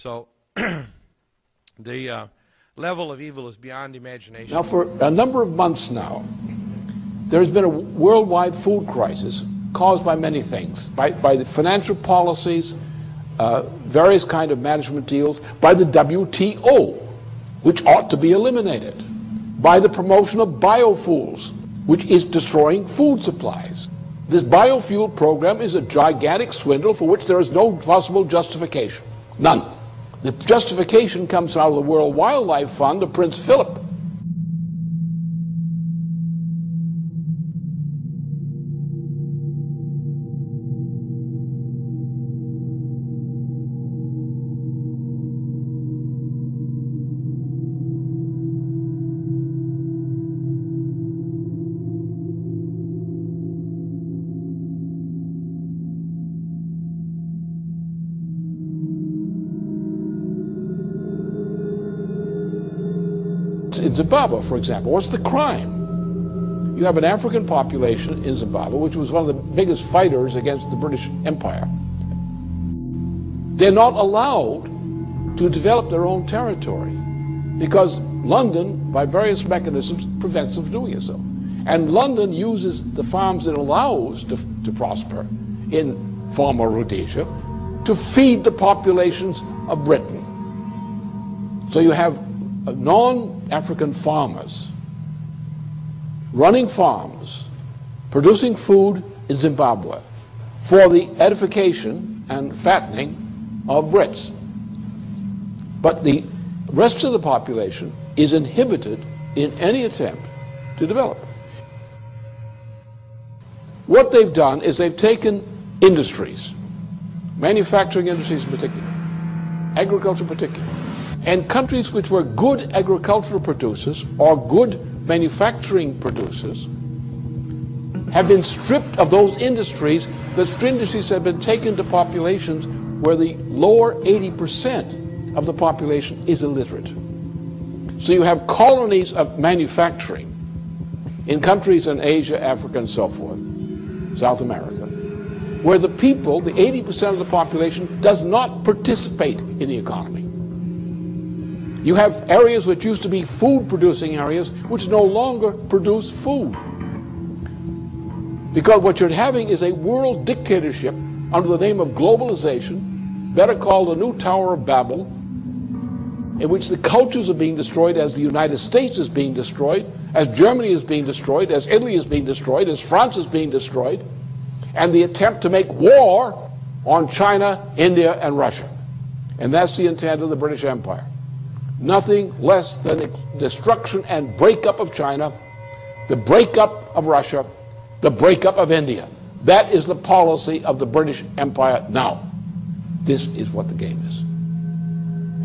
So the level of evil is beyond imagination. Now, for a number of months now, there's been a worldwide food crisis caused by many things, by the financial policies, various kind of management deals, by the WTO, which ought to be eliminated, by the promotion of biofuels, which is destroying food supplies. This biofuel program is a gigantic swindle for which there is no possible justification. None. The justification comes out of the World Wildlife Fund of Prince Philip. In Zimbabwe, for example, what's the crime? You have an African population in Zimbabwe, which was one of the biggest fighters against the British Empire. They're not allowed to develop their own territory because London, by various mechanisms, prevents them from doing so. And London uses the farms it allows to prosper in former Rhodesia to feed the populations of Britain. So you have non-African farmers running farms, producing food in Zimbabwe for the edification and fattening of Brits. But the rest of the population is inhibited in any attempt to develop. What they've done is they've taken industries, manufacturing industries in particular, agriculture in particular, and countries which were good agricultural producers or good manufacturing producers have been stripped of those industries. The industries have been taken to populations where the lower 80% of the population is illiterate. So you have colonies of manufacturing in countries in Asia, Africa, and so forth, South America, where the people, the 80% of the population, does not participate in the economy. You have areas which used to be food-producing areas which no longer produce food. Because what you're having is a world dictatorship under the name of globalization, better called the new Tower of Babel, in which the cultures are being destroyed as the United States is being destroyed, as Germany is being destroyed, as Italy is being destroyed, as France is being destroyed, and the attempt to make war on China, India, and Russia. And that's the intent of the British Empire. Nothing less than destruction and breakup of China, the breakup of Russia, the breakup of India. That is the policy of the British Empire now. This is what the game is.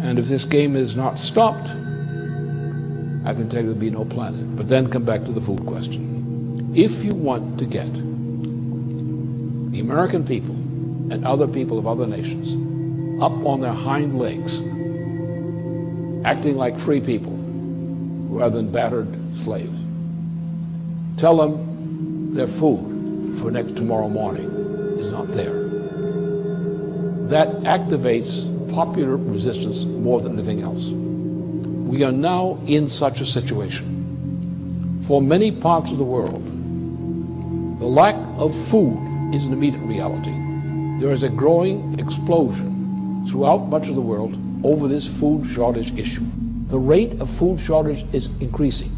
And if this game is not stopped, I can tell you there'll be no planet. But then come back to the food question. If you want to get the American people and other people of other nations up on their hind legs, acting like free people rather than battered slaves, tell them their food for tomorrow morning is not there. That activates popular resistance more than anything else. We are now in such a situation. For many parts of the world, the lack of food is an immediate reality. There is a growing explosion throughout much of the world over this food shortage issue. The rate of food shortage is increasing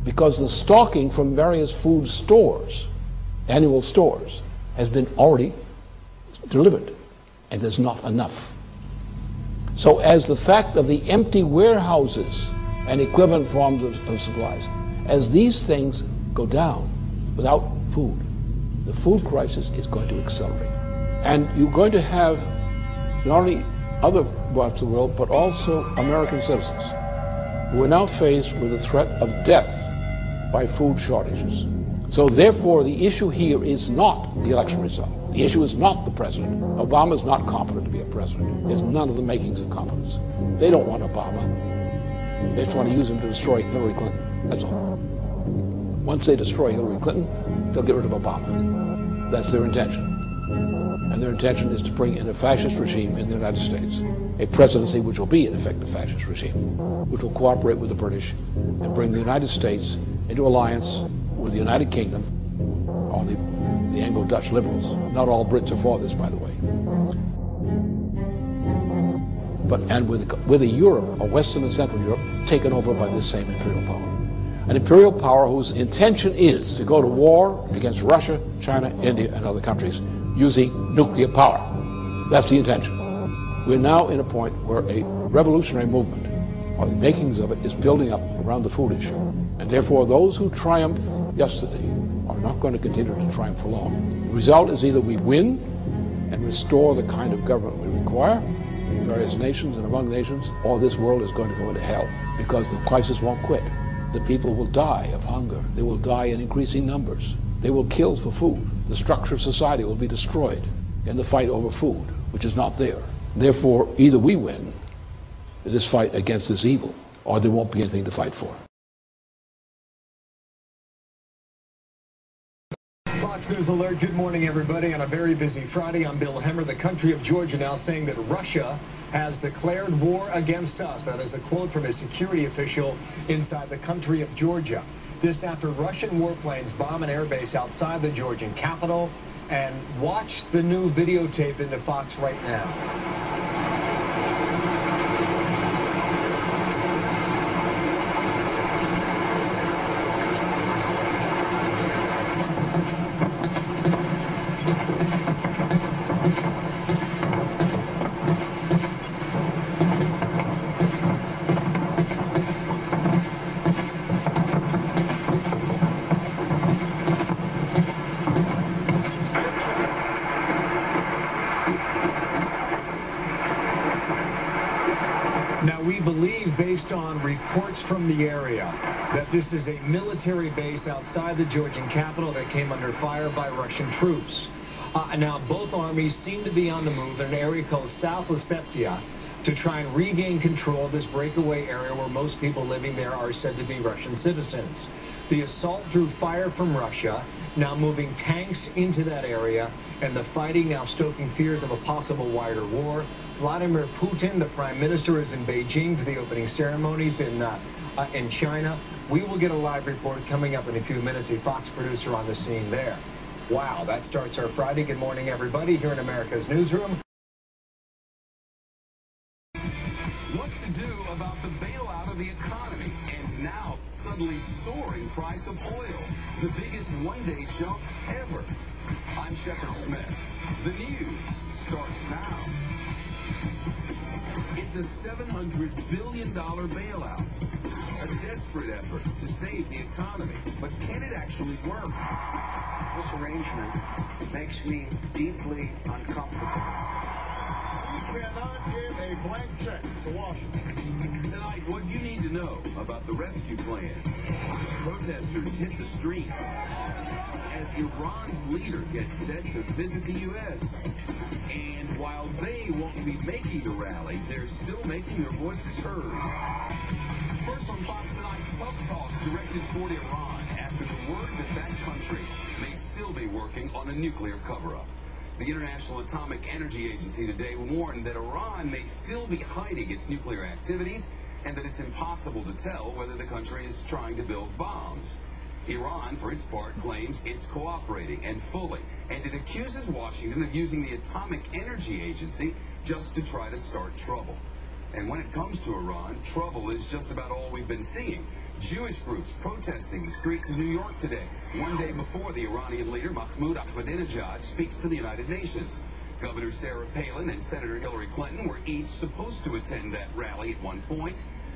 because the stocking from various food stores, annual stores, has been already delivered, and there's not enough. So as the fact of the empty warehouses and equivalent forms of supplies, as these things go down without food, the food crisis is going to accelerate. And you're going to have not only other parts of the world, but also American citizens who are now faced with the threat of death by food shortages. So therefore, the issue here is not the election result. The issue is not the president. Obama is not competent to be a president. There's none of the makings of competence. They don't want Obama. They just want to use him to destroy Hillary Clinton. That's all. Once they destroy Hillary Clinton, they'll get rid of Obama. That's their intention. And And their intention is to bring in a fascist regime in the United States, a presidency which will be, in effect, a fascist regime, which will cooperate with the British and bring the United States into alliance with the United Kingdom or the Anglo-Dutch liberals. Not all Brits are for this, by the way. And with a Europe, a Western and Central Europe, taken over by this same imperial power. An imperial power whose intention is to go to war against Russia, China, India, and other countries using nuclear power. That's the intention. We're now in a point where a revolutionary movement, or the makings of it, is building up around the food issue. And therefore, those who triumphed yesterday are not going to continue to triumph for long. The result is either we win and restore the kind of government we require in various nations and among nations, or this world is going to go into hell, because the crisis won't quit. The people will die of hunger. They will die in increasing numbers. They will kill for food. The structure of society will be destroyed in the fight over food, which is not there. Therefore, either we win this fight against this evil, or there won't be anything to fight for. Fox News Alert, good morning everybody. On a very busy Friday, I'm Bill Hemmer. The country of Georgia now saying that Russia has declared war against us. That is a quote from a security official inside the country of Georgia. This after Russian warplanes bomb an airbase outside the Georgian capital. And watch the new videotape into Fox right now. Now, we believe, based on reports from the area, that this is a military base outside the Georgian capital that came under fire by Russian troops. Now, both armies seem to be on the move in an area called South Ossetia to try and regain control of this breakaway area where most people living there are said to be Russian citizens. The assault drew fire from Russia, now moving tanks into that area, and the fighting now stoking fears of a possible wider war. Vladimir Putin, the prime minister, is in Beijing for the opening ceremonies in China. We will get a live report coming up in a few minutes. A Fox producer on the scene there. Wow, that starts our Friday. Good morning, everybody, here in America's Newsroom. What to do about the bailout of the economy and now suddenly soaring price of oil, the biggest one-day jump ever. I'm Shepard Smith. The news starts now. It's a $700 billion bailout, a desperate effort to save the economy. But can it actually work? This arrangement makes me deeply uncomfortable. We cannot give a blank check to Washington. Tonight, what you need to know about the rescue plan. Protesters hit the streets as Iran's leader gets set to visit the U.S. And while they won't be making the rally, they're still making their voices heard. First on Fox tonight, tough talk directed toward Iran after the word that that country may still be working on a nuclear cover-up. The International Atomic Energy Agency today warned that Iran may still be hiding its nuclear activities and that it's impossible to tell whether the country is trying to build bombs. Iran, for its part, claims it's cooperating and fully, and it accuses Washington of using the Atomic Energy Agency just to try to start trouble. And when it comes to Iran, trouble is just about all we've been seeing. Jewish groups protesting the streets of New York today, one day before the Iranian leader Mahmoud Ahmadinejad speaks to the United Nations. Governor Sarah Palin and Senator Hillary Clinton were each supposed to attend that rally at one point,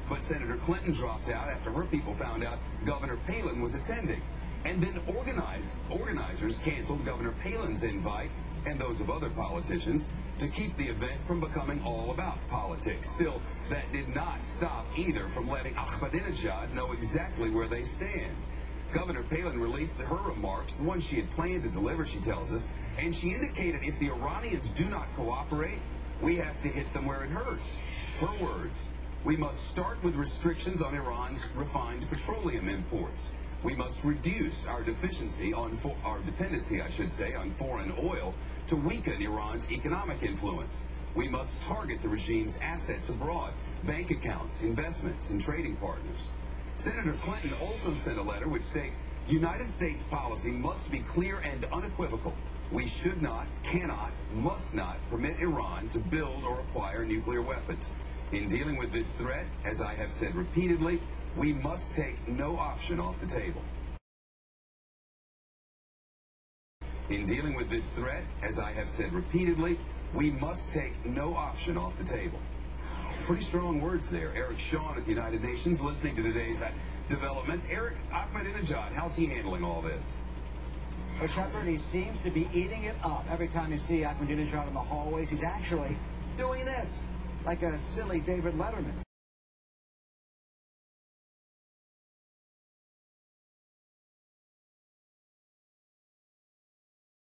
but Senator Clinton dropped out after her people found out Governor Palin was attending. And then organizers canceled Governor Palin's invite and those of other politicians to keep the event from becoming all about politics. Still, that did not stop either from letting Ahmadinejad know exactly where they stand. Governor Palin released her remarks, the ones she had planned to deliver, she tells us, and she indicated if the Iranians do not cooperate, we have to hit them where it hurts. Her words, we must start with restrictions on Iran's refined petroleum imports. We must reduce our dependency on foreign oil to weaken Iran's economic influence. We must target the regime's assets abroad, bank accounts, investments, and trading partners. Senator Clinton also sent a letter which states, United States policy must be clear and unequivocal. We should not, cannot, must not permit Iran to build or acquire nuclear weapons. In dealing with this threat, as I have said repeatedly, we must take no option off the table. In dealing with this threat, as I have said repeatedly, we must take no option off the table. Pretty strong words there. Eric Shawn at the United Nations listening to today's developments. Eric, Ahmadinejad, how's he handling all this? Well, Shepard, he seems to be eating it up. Every time you see Ahmadinejad in the hallways, he's actually doing this, like a silly David Letterman.